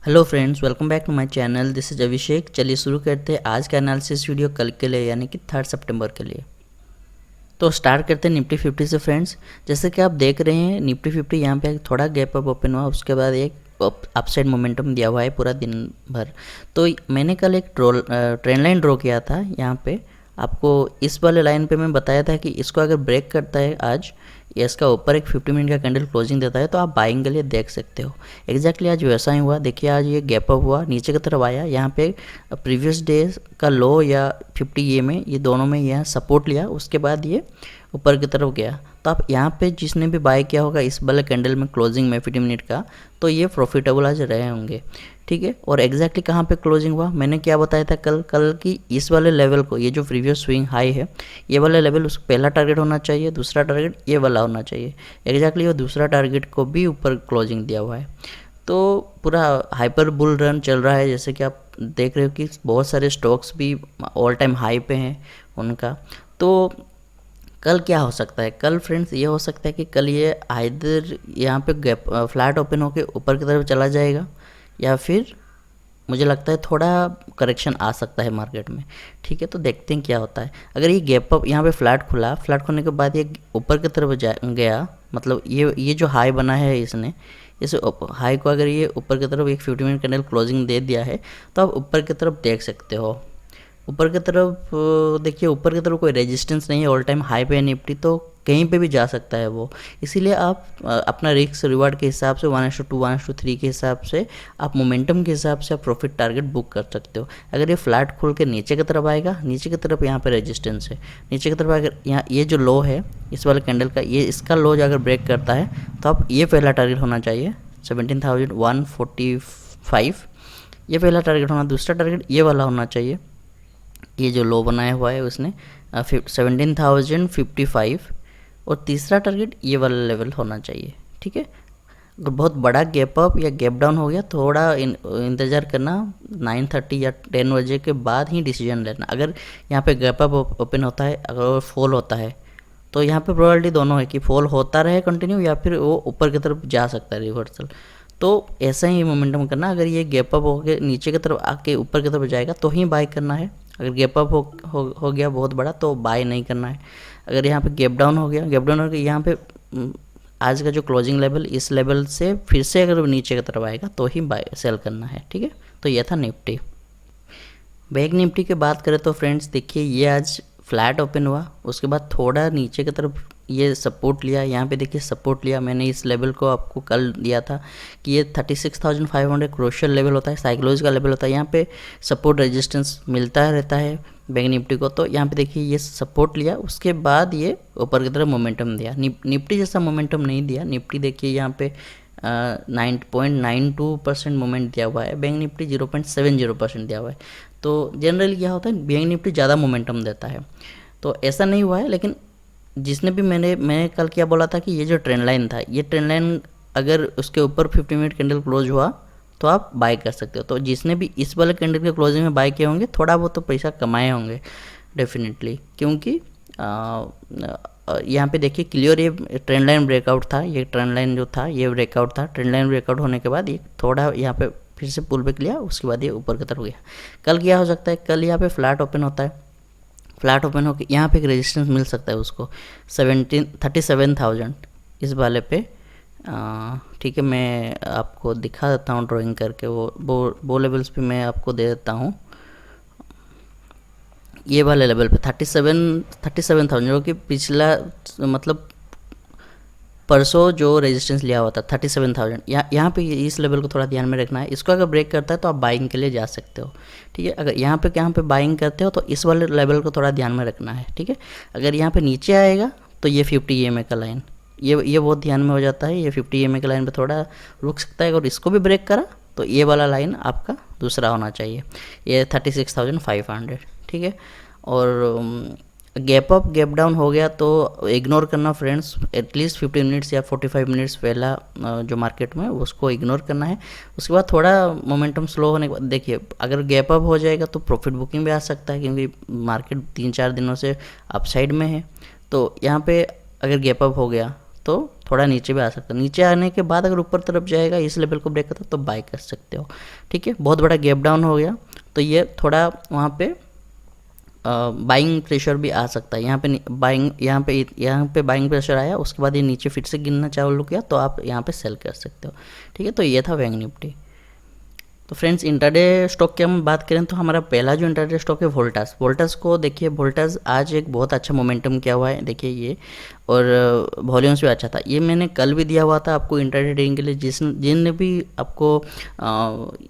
Hello friends, welcome back to my channel. This is Abhishek. चलिए शुरू करते हैं आज का एनालिसिस वीडियो कल के लिए, यानी कि 3 सितंबर के लिए। तो स्टार्ट करते हैं निफ्टी 50 से फ्रेंड्स। जैसे कि आप देख रहे हैं निफ्टी 50 यहाँ पे थोड़ा गैप अप ओपन हुआ, उसके बाद एक अपसाइड मोमेंटम दिया हुआ है पूरा दिन भर। तो मैंने कल एक ट्रेंड लाइन ड्रॉ किया था यहाँ पे। आपको इस वाले लाइन पे मैं बताया था कि इसको अगर ब्रेक करता है आज, या इसका ऊपर एक 50 मिनट का कैंडल क्लोजिंग देता है, तो आप बाइंग के लिए देख सकते हो। एग्जैक्टली आज वैसा ही हुआ। देखिए आज ये गैप अप हुआ, नीचे की तरफ आया, यहाँ पे प्रीवियस डे का लो या 50 ये में, ये दोनों में यहाँ सपोर्ट लिया, उसके बाद ये ऊपर की तरफ गया। तो आप यहाँ पे जिसने भी बाय किया होगा इस वाले कैंडल में क्लोजिंग में 50 मिनट का, तो ये प्रॉफिटेबल आज रहे होंगे, ठीक है। और एग्जैक्टली कहाँ पे क्लोजिंग हुआ, मैंने क्या बताया था कल की इस वाले लेवल को, ये जो प्रीवियस स्विंग हाई है, ये वाला लेवल उसका पहला टारगेट होना चाहिए, दूसरा टारगेट ये वाला होना चाहिए। एग्जैक्टली वो दूसरा टारगेट को भी ऊपर क्लोजिंग दिया हुआ है। तो पूरा हाइपर बुल रन चल रहा है, जैसे कि आप देख रहे हो कि बहुत सारे स्टॉक्स भी ऑल टाइम हाई पे हैं उनका। तो कल क्या हो सकता है, कल फ्रेंड्स ये हो सकता है कि कल ये आइदर यहाँ पे गैप फ्लैट ओपन होके ऊपर की तरफ चला जाएगा, या फिर मुझे लगता है थोड़ा करेक्शन आ सकता है मार्केट में, ठीक है। तो देखते हैं क्या होता है। अगर ये गैप अप यहाँ पे फ्लैट खुला, फ्लैट खुलने के बाद ये ऊपर की तरफ गया, मतलब ये जो हाई बना है इसने, इस हाई को अगर ये ऊपर की तरफ एक 50 मिनट कैंडल क्लोजिंग दे दिया है, तो आप ऊपर की तरफ देख सकते हो। ऊपर की तरफ देखिए, ऊपर की तरफ कोई रेजिस्टेंस नहीं है, ऑल टाइम हाई पे है निफ्टी, तो कहीं पे भी जा सकता है वो। इसीलिए आप अपना रिस्क रिवार्ड के हिसाब से 1:2 1:3 के हिसाब से, आप मोमेंटम के हिसाब से आप प्रॉफिट टारगेट बुक कर सकते हो। अगर ये फ्लैट खोल के नीचे की तरफ आएगा, नीचे की तरफ यहाँ पे रेजिस्टेंस है, नीचे की तरफ अगर यहाँ ये जो लो है इस वाले कैंडल का, ये इसका लो अगर ब्रेक करता है, तो आप ये पहला टारगेट होना चाहिए 17,145, ये पहला टारगेट होना। दूसरा टारगेट ये वाला होना चाहिए, ये जो लो बनाया हुआ है उसने 17,055, और तीसरा टारगेट ये वाला लेवल होना चाहिए, ठीक है। अगर बहुत बड़ा गैप अप या गैप डाउन हो गया, थोड़ा इंतज़ार करना, 9:30 या 10 बजे के बाद ही डिसीजन लेना। अगर यहाँ पे गैप अप ओपन होता है, अगर फॉल होता है, तो यहाँ पे प्रोबेबिलिटी दोनों है कि फॉल होता रहे कंटिन्यू, या फिर वो ऊपर की तरफ जा सकता है रिवर्सल। तो ऐसा ही मोमेंटम करना। अगर ये गैप अप होकर नीचे की तरफ आके ऊपर की तरफ जाएगा तो ही बाय करना है। अगर गैप अप हो गया बहुत बड़ा, तो बाय नहीं करना है। अगर यहाँ पे गैप डाउन हो गया, गैप डाउन हो गया यहाँ पे आज का जो क्लोजिंग लेवल, इस लेवल से फिर से अगर नीचे की तरफ आएगा तो ही बाय सेल करना है, ठीक है। तो ये था निफ्टी। बैंक निफ्टी की बात करें तो फ्रेंड्स देखिए, ये आज फ्लैट ओपन हुआ, उसके बाद थोड़ा नीचे की तरफ ये सपोर्ट लिया। यहाँ पे देखिए सपोर्ट लिया, मैंने इस लेवल को आपको कल दिया था कि ये 36,500 क्रूशियल लेवल होता है, साइकोलॉजिकल लेवल होता है। यहाँ पे सपोर्ट रेजिस्टेंस मिलता रहता है बैंक निफ्टी को। तो यहाँ पे देखिए ये सपोर्ट लिया, उसके बाद ये ऊपर की तरफ मोमेंटम दिया। निफ्टी जैसा मोमेंटम नहीं दिया। निफ्टी देखिए यहाँ पे 9.92% मोमेंट दिया हुआ है, बैंक निफ्टी 0.70% दिया हुआ है। तो जनरली क्या होता है, बैंक निफ्टी ज़्यादा मोमेंटम देता है, तो ऐसा नहीं हुआ है। लेकिन जिसने भी मैंने कल क्या बोला था कि ये जो ट्रेंड लाइन था, ये ट्रेंड लाइन अगर उसके ऊपर 50 मिनट कैंडल क्लोज हुआ तो आप बाय कर सकते हो। तो जिसने भी इस वाले कैंडल के क्लोजिंग में बाय किए होंगे, थोड़ा बहुत तो पैसा कमाए होंगे डेफिनेटली, क्योंकि यहाँ पे देखिए क्लियर ये ट्रेंड लाइन ब्रेकआउट था। ये ट्रेंड लाइन जो था ये ब्रेकआउट था। ट्रेंड लाइन ब्रेकआउट होने के बाद ये थोड़ा यहाँ पे फिर से पुल बैक लिया, उसके बाद ये ऊपर की तरफ गया। कल क्या हो सकता है, कल यहाँ पे फ्लैट ओपन होता है, फ्लैट ओपन होकर यहाँ पे एक रेजिस्टेंस मिल सकता है उसको 37,000 इस वाले पे, ठीक है। मैं आपको दिखा देता हूँ ड्राइंग करके, वो लेवल्स पे मैं आपको दे देता हूँ। ये वाले लेवल पे 37,000 जो कि पिछला मतलब परसों जो रेजिस्टेंस लिया हुआ था 37,000, यहाँ पे इस लेवल को थोड़ा ध्यान में रखना है। इसको अगर ब्रेक करता है तो आप बाइंग के लिए जा सकते हो, ठीक है। अगर यहाँ पे बाइंग करते हो तो इस वाले लेवल को थोड़ा ध्यान में रखना है, ठीक है। अगर यहाँ पे नीचे आएगा तो ये 50 EMA का लाइन, ये बहुत ध्यान में हो जाता है। ये 50 EMA के लाइन पे थोड़ा रुक सकता है। अगर इसको भी ब्रेक करा तो ये वाला लाइन आपका दूसरा होना चाहिए, ये 36,500, ठीक है। और गैप अप गैप डाउन हो गया तो इग्नोर करना फ्रेंड्स, एटलीस्ट 15 मिनट्स या 45 मिनट्स पहला जो मार्केट में उसको इग्नोर करना है। उसके बाद थोड़ा मोमेंटम स्लो होने के बाद देखिए, अगर गैप अप हो जाएगा तो प्रॉफिट बुकिंग भी आ सकता है, क्योंकि मार्केट 3-4 दिनों से अपसाइड में है। तो यहाँ पे अगर गैप अप हो गया तो थोड़ा नीचे भी आ सकता है। नीचे आने के बाद अगर ऊपर तरफ जाएगा, इस लेवल को ब्रेक करता है तो बाय कर सकते हो, ठीक है। बहुत बड़ा गैप डाउन हो गया तो ये थोड़ा वहाँ पे बाइंग प्रेशर भी आ सकता है। यहाँ पे बाइंग प्रेशर आया, उसके बाद ये नीचे फिर से गिरना चालू किया तो आप यहाँ पे सेल कर सकते हो, ठीक है। तो ये था बैंक निफ्टी। तो फ्रेंड्स, इंट्राडे स्टॉक की हम बात करें तो हमारा पहला जो इंट्राडे स्टॉक है वोल्टास। वोल्टास को देखिए, वोल्टास आज एक बहुत अच्छा मोमेंटम किया हुआ है, देखिए ये, और वॉल्यूम्स भी अच्छा था। ये मैंने कल भी दिया हुआ था आपको इंट्राडे ट्रेडिंग के लिए। जिनने भी आपको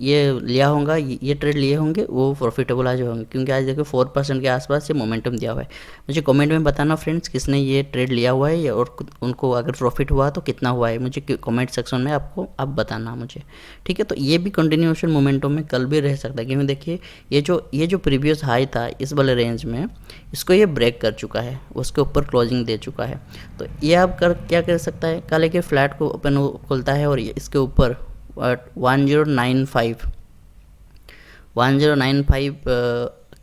ये लिया होगा, ये ट्रेड लिए होंगे, वो प्रॉफिटेबल आज होंगे, क्योंकि आज देखो 4% के आसपास ये मोमेंटम दिया हुआ है। मुझे कमेंट में बताना फ्रेंड्स किसने ये ट्रेड लिया हुआ है, और उनको अगर प्रॉफिट हुआ तो कितना हुआ है, मुझे कमेंट सेक्शन में आप बताना मुझे, ठीक है। तो ये भी कंटिन्यूएशन मोमेंटम में कल भी रह सकता है, क्योंकि देखिए ये जो प्रीवियस हाई था इस वाले रेंज में, इसको ये ब्रेक कर चुका है, उसके ऊपर क्लोजिंग दे चुका है। तो ये आप क्या कर सकता है, कल के फ्लैट को ओपन खुलता है और इसके ऊपर 1095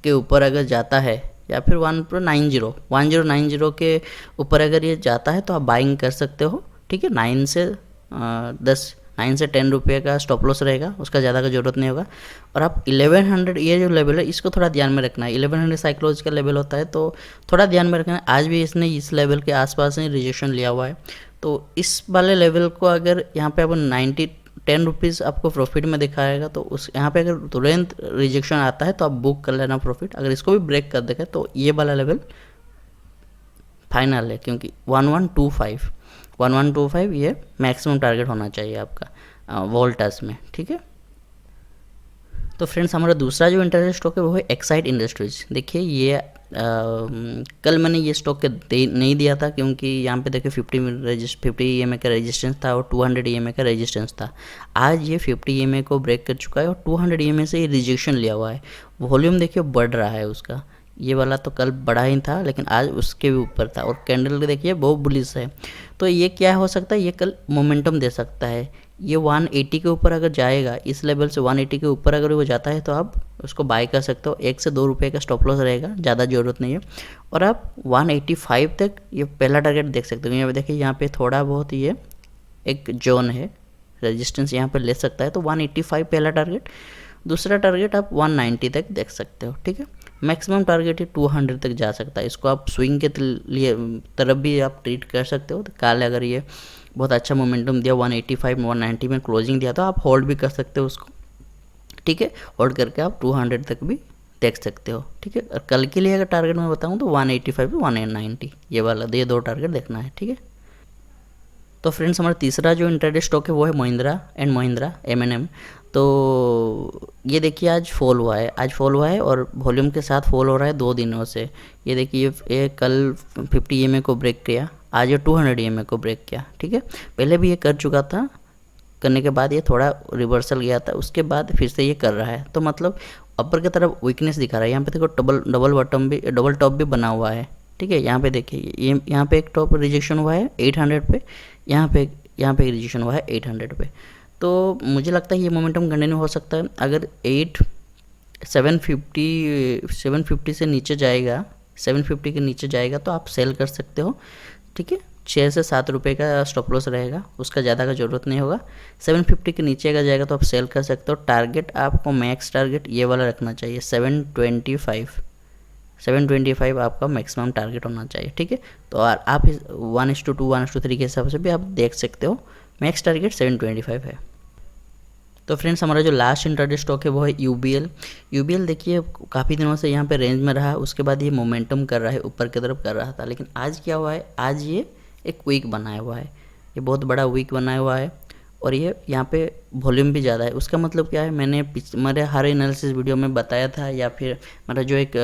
के ऊपर अगर जाता है, या फिर 1090 के ऊपर अगर ये जाता है तो आप बाइंग कर सकते हो, ठीक है। 9 से 10 रुपये का स्टॉप लॉस रहेगा, उसका ज़्यादा का जरूरत नहीं होगा। और आप 1100, ये जो लेवल है इसको थोड़ा ध्यान में रखना है। 1100 साइकोलॉजिकल लेवल होता है, तो थोड़ा ध्यान में रखना है। आज भी इसने इस लेवल के आसपास ही रिजेक्शन लिया हुआ है, तो इस वाले लेवल को अगर यहाँ पे अपन 10 रुपीज़ आपको प्रॉफिट में दिखाएगा, तो उस यहाँ पे अगर तुरंत रिजेक्शन आता है तो आप बुक कर लेना प्रॉफिट। अगर इसको भी ब्रेक कर देगा तो ये वाला लेवल फाइनल है, क्योंकि 1125 ये मैक्सिमम टारगेट होना चाहिए आपका वोल्टास में, ठीक है। तो फ्रेंड्स, हमारा दूसरा जो इंटरेस्ट स्टॉक है वो है एक्साइड इंडस्ट्रीज। देखिए ये कल मैंने ये स्टॉक नहीं दिया था, क्योंकि यहाँ पे देखिए 50 EMA का रेजिस्टेंस था और 200 EMA का रेजिस्टेंस था। आज ये 50 EMA को ब्रेक कर चुका है और 200 EMA से ये रिजेक्शन लिया हुआ है। वॉल्यूम देखिए बढ़ रहा है उसका, ये वाला तो कल बड़ा ही था लेकिन आज उसके भी ऊपर था, और कैंडल देखिए बहुत बुलिश है। तो ये क्या हो सकता है, ये कल मोमेंटम दे सकता है। ये 180 के ऊपर अगर जाएगा, इस लेवल से 180 के ऊपर अगर वो जाता है तो आप उसको बाय कर सकते हो। 1 से 2 रुपये का स्टॉप लॉस रहेगा, ज़्यादा ज़रूरत नहीं है। और आप 185 तक ये पहला टारगेट देख सकते हो। यहाँ पे देखिए, यहाँ पे थोड़ा बहुत ये एक जोन है, रेजिस्टेंस यहाँ पे ले सकता है, तो 185 पहला टारगेट। दूसरा टारगेट आप 190 तक देख सकते हो, ठीक है। मैक्सिमम टारगेट ही 200 तक जा सकता है। इसको आप स्विंग के लिए तरफ भी आप ट्रीट कर सकते हो। तो काले अगर ये बहुत अच्छा मोमेंटम दिया, 185 190 में क्लोजिंग दिया, तो आप होल्ड भी कर सकते हो उसको, ठीक है। होल्ड करके आप 200 तक भी देख सकते हो, ठीक है। और कल के लिए अगर टारगेट मैं बताऊँ तो 185 to 190 ये वाला, ये दो टारगेट देखना है, ठीक है। तो फ्रेंड्स, हमारा तीसरा जो इंट्राडे स्टॉक है वो है महिंद्रा एंड महिंद्रा M&M। तो ये देखिए आज फॉल हुआ है और वॉल्यूम के साथ फॉल हो रहा है 2 दिनों से। ये देखिए ये कल 50 EMA को ब्रेक किया, आज ये 200 EMA को ब्रेक किया, ठीक है। पहले भी ये कर चुका था, करने के बाद ये थोड़ा रिवर्सल गया था, उसके बाद फिर से ये कर रहा है। तो मतलब अपर की तरफ वीकनेस दिखा रहा है। यहाँ पे देखो डबल टॉप भी बना हुआ है, ठीक है। यहाँ पे देखिए ये यहाँ पे एक टॉप रिजेक्शन हुआ है 800 पे, यहाँ पे एक रिजेक्शन हुआ है 800 पे। तो मुझे लगता है ये मोमेंटम कंटिन्यू हो सकता है। अगर 750 से नीचे जाएगा, 750 के नीचे जाएगा तो आप सेल कर सकते हो, ठीक है। 6 से 7 रुपये का स्टॉप लॉस रहेगा, उसका ज़्यादा का ज़रूरत नहीं होगा। 750 के नीचे अगर जाएगा तो आप सेल कर सकते हो। टारगेट आपको मैक्स टारगेट ये वाला रखना चाहिए, 725 आपका मैक्सिमम टारगेट होना चाहिए, ठीक है। तो आप 1:2 1:3 के हिसाब से भी आप देख सकते हो। मैक्स टारगेट 725 है। तो फ्रेंड्स, हमारा जो लास्ट इंट्राडे स्टॉक है वो है यूबीएल। देखिए काफ़ी दिनों से यहाँ पे रेंज में रहा, उसके बाद ये मोमेंटम कर रहा है, ऊपर की तरफ कर रहा था, लेकिन आज क्या हुआ है, आज ये एक वीक बनाया हुआ है, ये बहुत बड़ा वीक बनाया हुआ है। और ये यहाँ पे वॉल्यूम भी ज़्यादा है। उसका मतलब क्या है, मैंने मेरे हर एनालिसिस वीडियो में बताया था, या फिर मेरा जो एक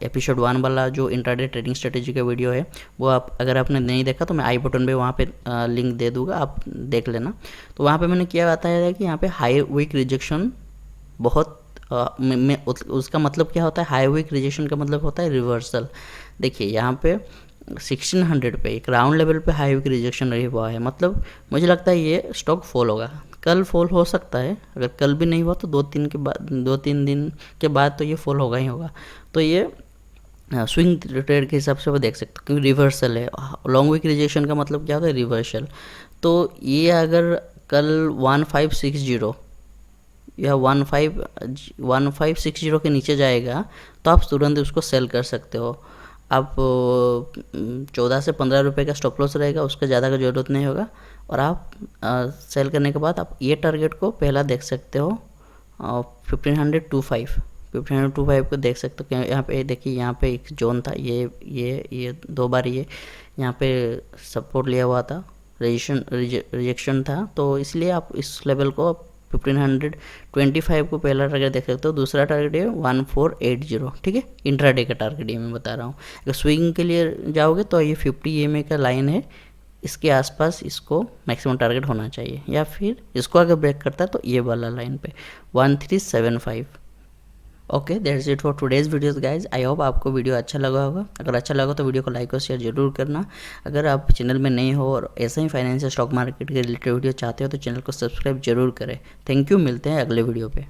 एपिसोड 1 वाला जो इंट्राडे ट्रेडिंग स्ट्रेटेजी का वीडियो है वो आप अगर आपने नहीं देखा तो मैं आई बटन पे वहाँ पे लिंक दे दूँगा, आप देख लेना। तो वहाँ पे मैंने क्या बताया था कि यहाँ पे हाई वीक रिजेक्शन बहुत उसका मतलब क्या होता है, हाई वीक रिजेक्शन का मतलब होता है रिवर्सल। देखिए यहाँ पे 1600 पे एक राउंड लेवल पे हाई वीक रिजेक्शन रही हुआ है, मतलब मुझे लगता है ये स्टॉक फॉल होगा। कल फॉल हो सकता है, अगर कल भी नहीं हुआ तो 2-3 दिन के बाद तो ये फॉल होगा ही होगा। तो ये स्विंग ट्रेड के हिसाब से वो देख सकते हो, क्योंकि रिवर्सल है। लॉन्ग वीक रिजेक्शन का मतलब क्या होता है? रिवर्सल। तो ये अगर कल 1560 या 1560 के नीचे जाएगा तो आप तुरंत उसको सेल कर सकते हो। आप 14 से 15 रुपये का स्टॉप लॉस रहेगा, उसका ज़्यादा का ज़रूरत नहीं होगा। और आप सेल करने के बाद आप ये टारगेट को पहला देख सकते हो 1525 को देख सकते हो। यहाँ पे देखिए, यहाँ पे एक जोन था, ये 2 बार ये यहाँ पे सपोर्ट लिया हुआ था, रिजेक्शन था। तो इसलिए आप इस लेवल को 1525 को पहला टारगेट देख सकते हो। दूसरा टारगेट है 1480, ठीक है, इंट्राडे का टारगेट ये मैं बता रहा हूँ। अगर स्विंग के लिए जाओगे तो ये 50 EMA का लाइन है, इसके आसपास इसको मैक्सिमम टारगेट होना चाहिए, या फिर इसको अगर ब्रेक करता है तो ये वाला लाइन पे 1375। Okay, that's it for today's videos guys. I hope आपको वीडियो अच्छा लगा होगा। अगर अच्छा लगा तो वीडियो को लाइक और शेयर जरूर करना। अगर आप चैनल में नए हो और ऐसे ही फाइनेंशियल स्टॉक मार्केट के रिलेटेड वीडियो चाहते हो तो चैनल को सब्सक्राइब जरूर करें। थैंक यू, मिलते हैं अगले वीडियो पे।